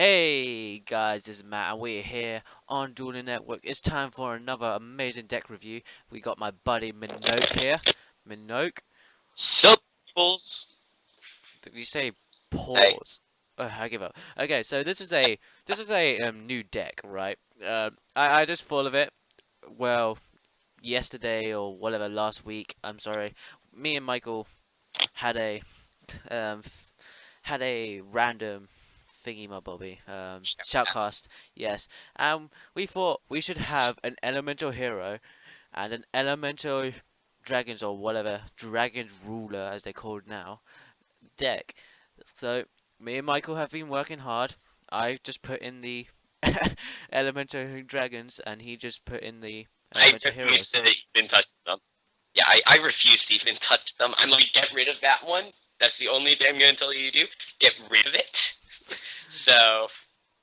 Hey guys, this is Matt and we're here on Dueling Network. It's time for another amazing deck review. We got my buddy Minoke here. Minoke, Sup, peoples? did you say Hey, pause? I give up. Okay, so this is a new deck, right? I just thought of it. Well, yesterday or whatever last week. I'm sorry. Me and Michael had a um had a random thingy my bobby shoutcast, yes, and we thought we should have an elemental hero and an elemental dragons or whatever dragons ruler as they're called now deck. So me and Michael have been working hard. I just put in the elemental dragons and he just put in the I elemental refuse heroes. to even touch them. Yeah, I refuse to even touch them. I'm like, get rid of that one. That's the only thing I'm going to tell you to do. Get rid of it. So,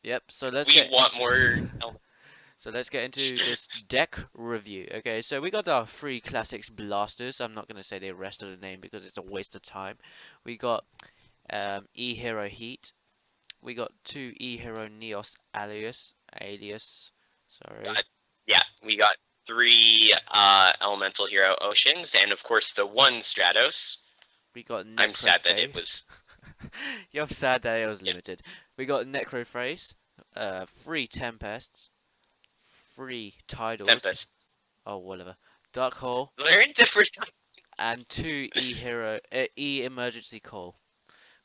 Yep, so let's we get want into more. So let's get into this deck review. Okay, so we got our three classics blasters. I'm not gonna say the rest of the name because it's a waste of time. We got E-Hero Heat. We got two E-Hero Neos Alias. Sorry. Got, yeah, we got three elemental hero oceans, and of course the one Stratos. We got I'm sad that it Necroface. was. You're sad that it was Yeah, limited. We got Necroface, three Tempests, three Tidals. Tempest. Oh, whatever. Dark Hole, They're in different. and two E emergency call.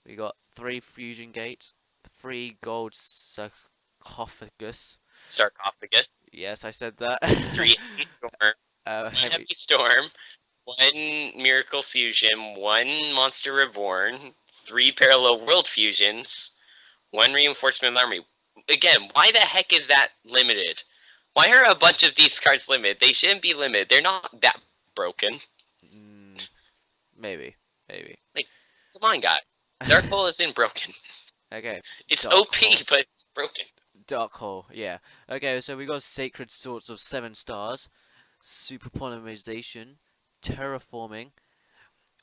We got three fusion gates, three gold sarcophagus. Sarcophagus. Yes, I said that. Three storm. One Heavy. heavy storm. One Miracle Fusion, one Monster Reborn, three Parallel World Fusions, one Reinforcement Army. Again, why the heck is that limited? Why are a bunch of these cards limited? They shouldn't be limited. They're not that broken. Mm, maybe. Like, come on, guys. Dark Hole isn't broken. Okay, It's Dark OP, Hole. but it's broken. Dark Hole, yeah. Okay, so we got Sacred Swords of 7 stars, Super Polymerization, Terraforming,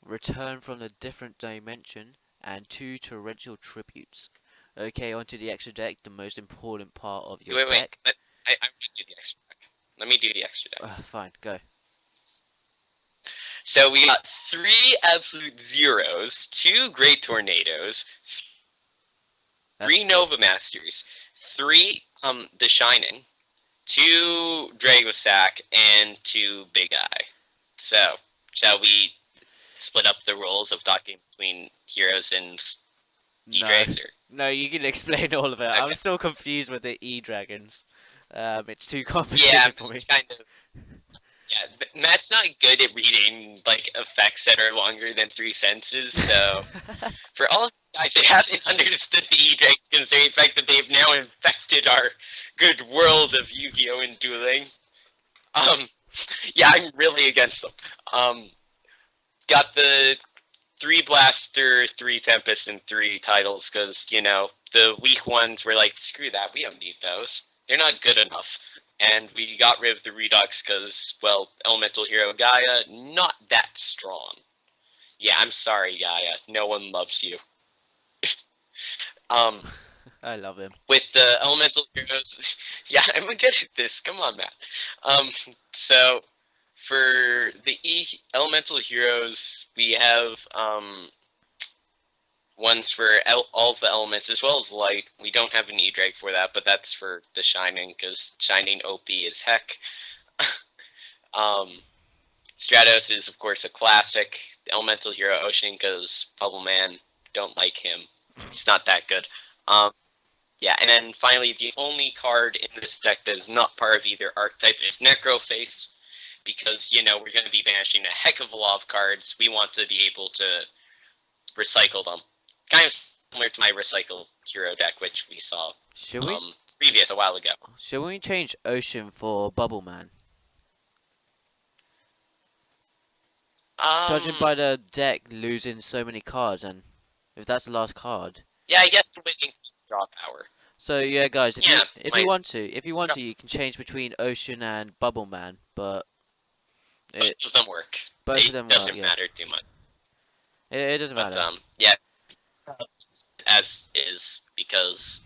Return from the Different Dimension, and two Torrential Tributes. Okay, onto the extra deck, the most important part of So your wait. deck. I'm gonna do the extra deck. Let me do the extra deck. Fine, go. So we got three absolute zeros, two Great Tornadoes, three Nova Masters, three The Shining, two Dragosack, and two Big Eye. So, shall we split up the roles of talking between heroes and E-Drags? Or... No, you can explain all of it. Okay. I'm still confused with the E-Dragons. It's too Yeah, complicated I'm for me. just kind of... Yeah, but Matt's not good at reading, like, effects that are longer than 3 sentences, so... For all of you guys that haven't understood the E-Drags, considering the fact that they've now infected our good world of Yu-Gi-Oh! And dueling, yeah, I'm really against them. Got the 3 Blaster, 3 Tempest, and 3 Titles, because, you know, the weak ones were like, screw that, we don't need those. They're not good enough. And we got rid of the Redux because, well, Elemental Hero Gaia, not that strong. Yeah, I'm sorry, Gaia. No one loves you. I love him. With the Elemental Heroes, yeah, I'm good at this. Come on, Matt. So for the Elemental Heroes, we have ones for all the elements as well as light. We don't have an E-Drake for that, but that's for the Shining because Shining OP is heck. Stratos is of course a classic. The Elemental Hero Ocean because Bubble Man, don't like him. He's not that good. Yeah, and then finally the only card in this deck that is not part of either archetype is Necroface. Because, you know, we're going to be banishing a heck of a lot of cards. We want to be able to recycle them. Kind of similar to my recycle hero deck, which we saw previous a while ago. Should we change Ocean for Bubble Man? Judging by the deck losing so many cards, and if that's the last card. Yeah, I guess the winning draw power. So yeah, guys, if you want to, you can change between Ocean and Bubble Man, but both of them work. Both of them doesn't work, matter too much. It doesn't matter. Yeah, as is because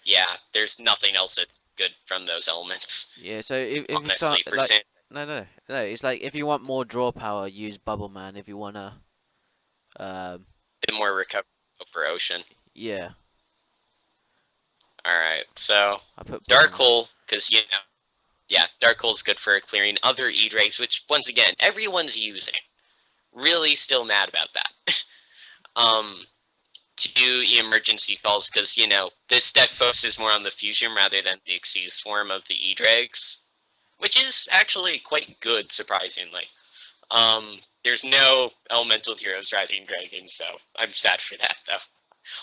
Yeah, there's nothing else that's good from those elements. Yeah, so if you start Honestly, like percent no, it's like if you want more draw power, use Bubble Man. If you wanna, um, bit more recovery for Ocean. yeah, All right, so I put Bubble Dark Man. Hole, because yeah, Dark Hole is good for clearing other E-Drakes, which once again everyone's using. Really, still mad about that. um, to do emergency calls because this deck focuses more on the fusion rather than the Xyz form of the E-Drags, which is actually quite good, surprisingly. There's no elemental heroes riding dragons, so I'm sad for that though.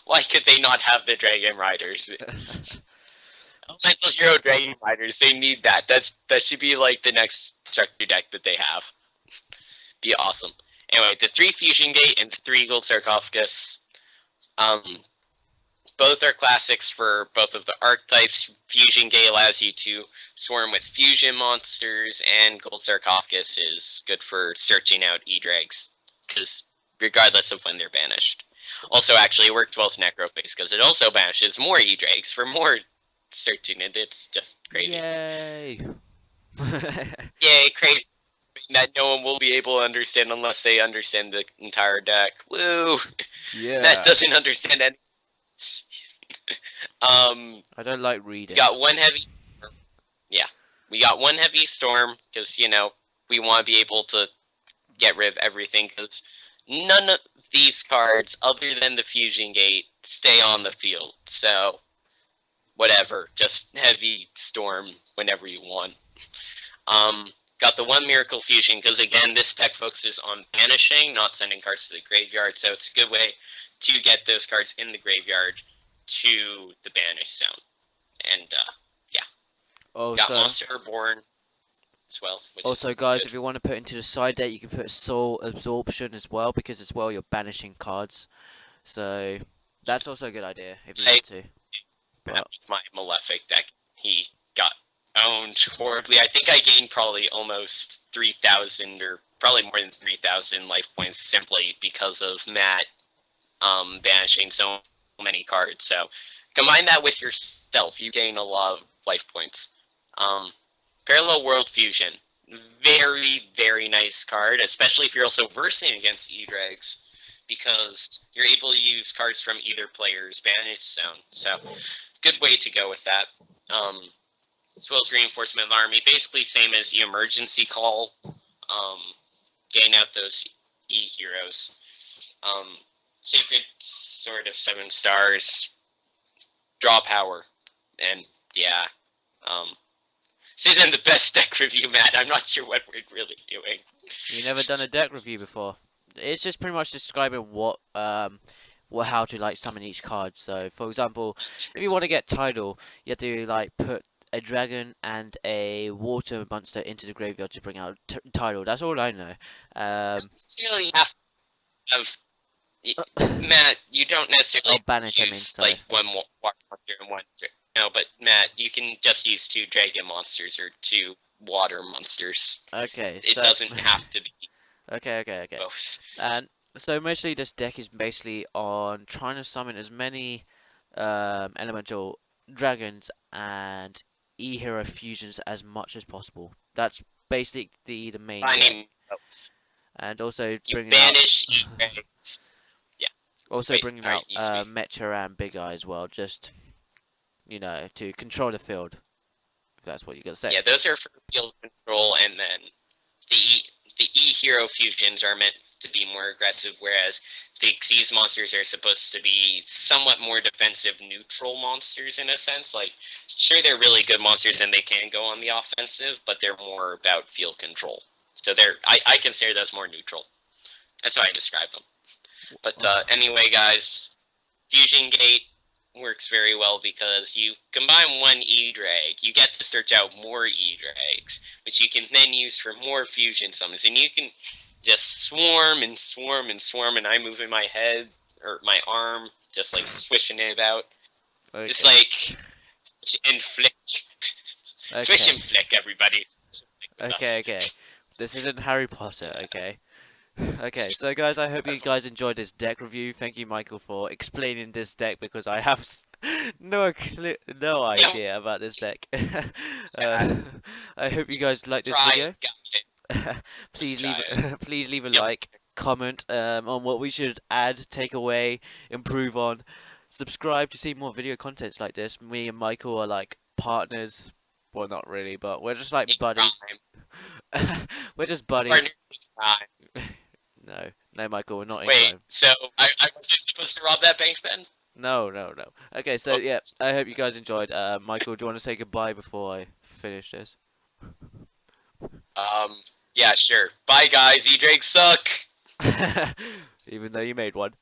Why could they not have the dragon riders? Elemental hero dragon riders, they need that. That should be like the next structure deck that they have. Be awesome. Anyway, the 3 fusion gate and the 3 gold sarcophagus. Um, Both are classics for both of the archetypes. Fusion Gate allows you to swarm with fusion monsters, and Gold Sarcophagus is good for searching out E-Drags, because regardless of when they're banished. Also, actually, it works well with Necrophase, because it also banishes more E-Drags for more searching, and it's just crazy. Yay! Yay, crazy. That no one will be able to understand unless they understand the entire deck. Woo! Matt Yeah. doesn't understand any. I don't like We reading. got one heavy. Yeah, we got one heavy storm because we want to be able to get rid of everything because none of these cards, other than the fusion gate, stay on the field. So whatever, just heavy storm whenever you want. Got the one miracle fusion because again, this deck focuses on banishing, not sending cards to the graveyard. So it's a good way to get those cards in the graveyard to the banish zone. And yeah, got Also, Monster Reborn as well, which also, is guys, good. if you want to put into the side deck, you can put Soul Absorption as well because as well you're banishing cards. So that's also a good idea if you I want to. that But with my Malefic deck, he got owned horribly. I think I gained probably almost 3,000 or probably more than 3,000 life points simply because of Matt banishing so many cards. So combine that with yourself, you gain a lot of life points. Um, Parallel World Fusion, very very nice card, especially if you're also versing against E-Drags, because you're able to use cards from either player's banish zone. So good way to go with that. As well as reinforcement of the army, basically same as the emergency call. Gain out those E heroes. Sacred Sword of 7 stars, draw power, and yeah. Um, this isn't the best deck review, Matt. I'm not sure what we're really doing. you never done a deck review before. It's just pretty much describing what how to like summon each card. So, for example, if you want to get Tidal, you have to like put a dragon and a water monster into the graveyard to bring out Tidal. That's all I know. You really have to have Matt, you don't necessarily Oh, banish, I mean, use like sorry. one water monster and one. No, but Matt, you can just use 2 dragon monsters or 2 water monsters. Okay, It so doesn't have to be okay. both. And so mostly this deck is basically on trying to summon as many elemental dragons and E-hero fusions as much as possible. That's basically the main deck. Finding And also you bringing out banish E-Drag. Yeah, also wait, bringing alright, out you speak. Metra and Big Eye as well, just to control the field, if that's what you gotta say. Yeah, those are for field control, and then the E hero fusions are meant to be more aggressive, whereas the Xyz monsters are supposed to be somewhat more defensive, neutral monsters in a sense. Like, sure, they're really good monsters and they can go on the offensive, but they're more about field control. So I consider those more neutral. That's how I describe them. But anyway, guys, Fusion Gate works very well because you combine one E-Drag, you get to search out more E-Drags, which you can then use for more fusion summons, and you can just swarm and swarm and swarm, and I'm moving my head, or my arm, just like swishing it about. It's Okay. like, swish and flick. Swish Okay. and flick, everybody. Okay. This isn't Harry Potter, okay? Okay, so guys, I hope you guys enjoyed this deck review. Thank you, Michael, for explaining this deck because I have no Yeah, idea about this deck. yeah, uh, I hope you guys like this try video. it, guys. Just Please try leave it. please leave a Yep. like, comment on what we should add, take away, improve on. Subscribe to see more video contents like this. Me and Michael are like partners. Well, not really, but we're just In like buddies. crime. We're just Partner buddies. in crime. No, no, Michael, we're not in Wait, crime. so I wasn't supposed to rob that bank then? No, no, no. Okay, so yeah, Oops. I hope you guys enjoyed. Michael, do you want to say goodbye before I finish this? Um, yeah, sure. Bye, guys. E-Drakes suck. Even though you made one.